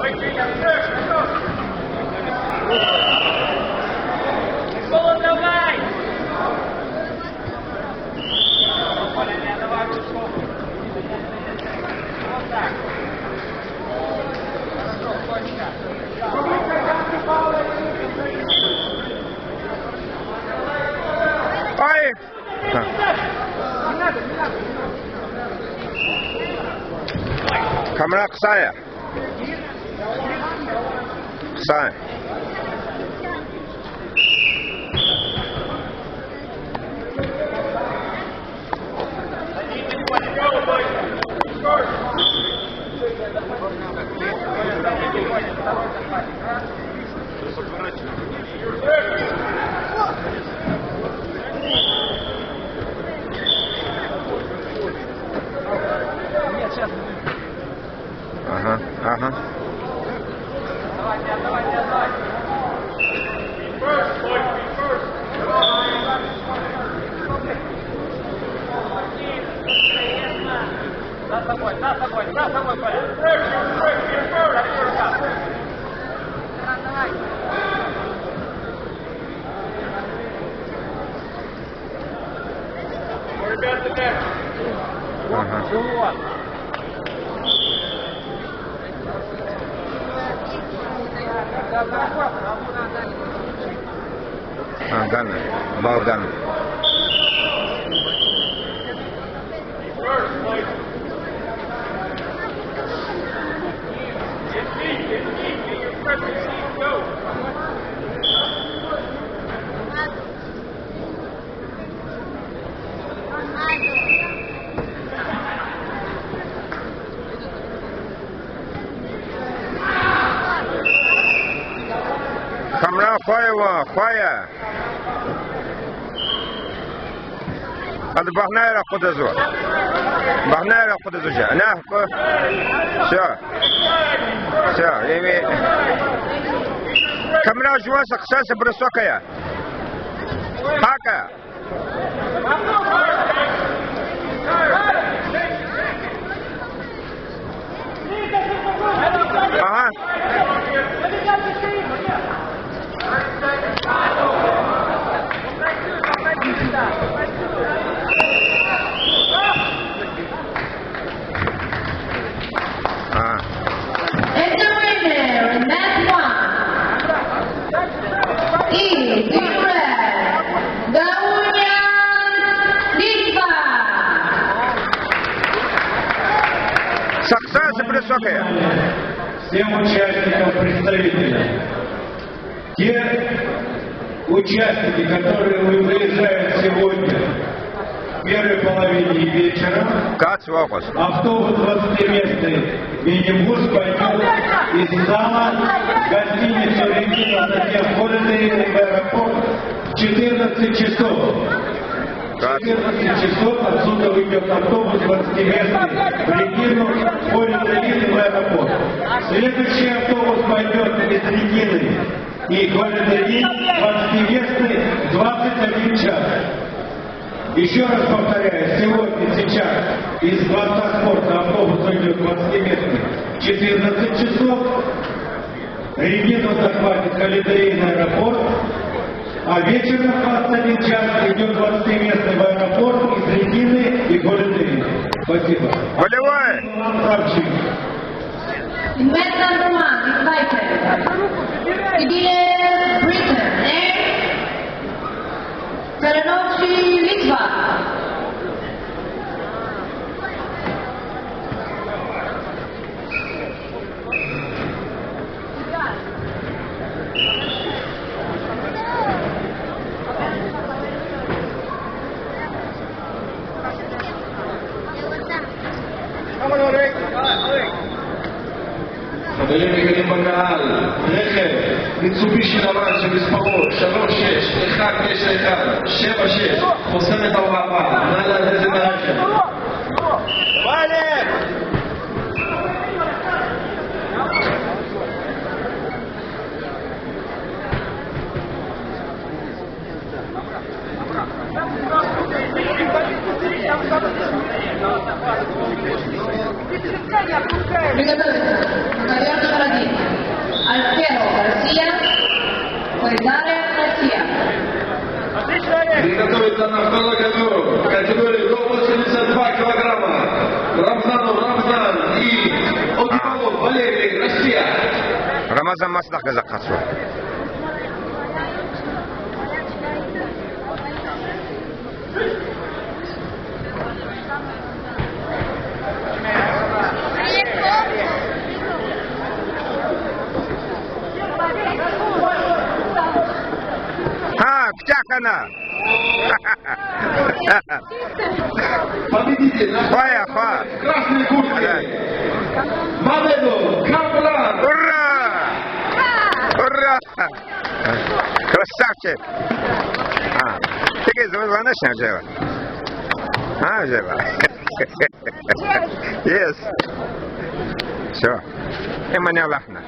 Ой! Камера ксая. Ксая. Ага, ага. За собой, Коля. Давай. Ага. Гана. Болган. Камера Фаева, Фая. هذا بغنايا خد زور بغنايا خد زوجة أنا شو يمي كاميرا جوا سقساس برسوكيا هكا أها And the winner in match 1 is in red, Daunian Litva. Саксаса высокая. Всем участникам представителям. Те участники, которые выезжают сегодня в первой половине вечера, автобус 20-местный минибус пойдет из зала гостиницы «Регина», затем в Холидей в аэропорт в 14 часов. В 14 часов отсюда выйдет автобус 20-местный в Регину, в Холидей в аэропорт. Следующий автобус пойдет из Регины и Холидей 20-местный 21 час. Еще раз повторяю, сегодня, сейчас из Дворца спорта автобус идет 20-местный 14 часов, Регину захватит Холидейный аэропорт, а вечером в 21 час идет 20-местный в аэропорт из Регины и Холидей. Спасибо. Болевай! In match number 1, invited Idile Britain and Saranovci Litva. חברים יקרים בקהל, רכב, מיצובישי לבן של מספרות 36-191-76, חוסם את ההוראה, נא להזיז את הרכב. Приготовиться. Наверное, один. записывается на второй категории до 82 килограмма. Рамзан и Одипалов Валерий, Россия. Рамазан Маслах'қа қатысу. Птяхана! Победитель на Фая, фа! красной куртке. Мамедов Каплан. Ура! Ура! Красавчик! Ты звонишь, Джева? Джева? Yes. Все. И меня лахна.